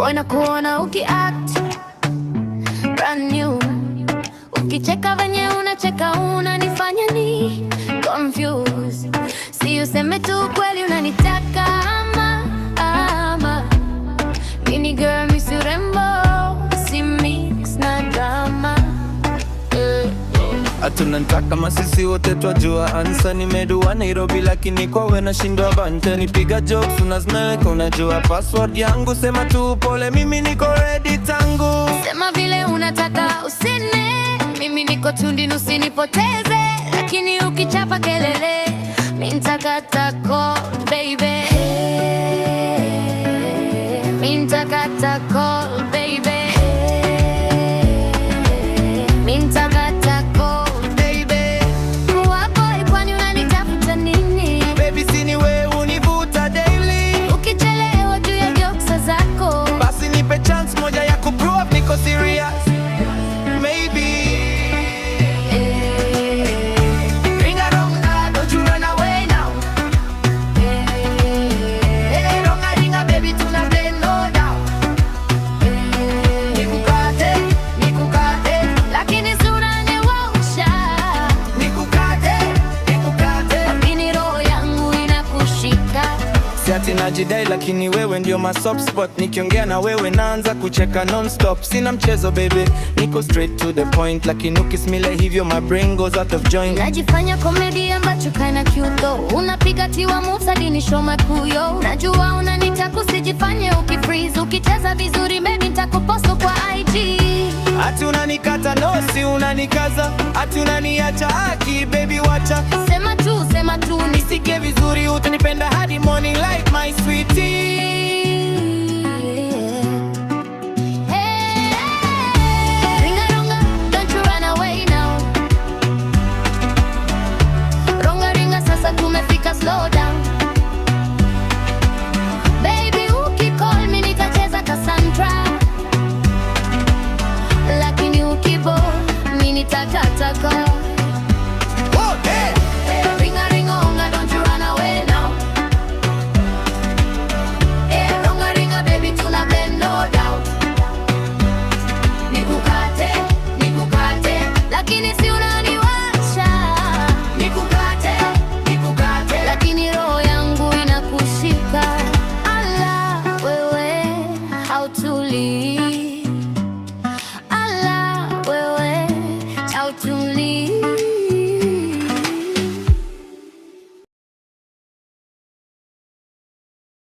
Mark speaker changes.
Speaker 1: wanakuona ukiact brand new, ukicheka venye unacheka unanifanya ni confused. Si useme tu kweli unanitaka ama mini girl misi urembo, si mix na drama.
Speaker 2: Atunantaka masisi wote twajua ansa. Nimedua Nairobi lakini kwawe nashindwa bante. Nipiga jokes unazimeleka, unajua password yangu. Sema tu pole, mimi niko ready tangu.
Speaker 1: Sema vile unataka usine, mimi niko tundi usinipoteze. Lakini ukichapa kelele mimi nitakata call baby, mimi nitakata call baby, mimi nitakata call baby. Kuwa boy kwani unanitafuta nini?
Speaker 2: Baby sini wewe univuta daily.
Speaker 1: Ukichelewa juu ya jokes zako,
Speaker 2: basi nipe chance moja ya kuprove niko serious. Maybe ati najidai lakini wewe ndio ma soft spot. Nikiongea na wewe naanza kucheka non-stop. Sina mchezo baby, niko straight to the point. Lakini ukismile hivyo my brain goes out of joint.
Speaker 1: Najifanya comedy ambacho kinda cute though. Unapiga tiwa moves hadi ni show makuyo. Najua unanitaka usijifanye ukifreeze. Ukicheza vizuri maybe nitakupost kwa IG.
Speaker 2: Ati unanikata no si unanikaza. Ati unaniacha haki baby wacha.
Speaker 1: Sema tu
Speaker 2: nisike vizuri, utanipenda hadi morning like my sweetie.
Speaker 1: Hey, ringa ronga, don't you run away now. Ronga ringa sasa tumefika, slow down. Baby ukicall me nitacheza Cassandra. Lakini ukibo mimi nitakata call. Allah, wewe, how to leave.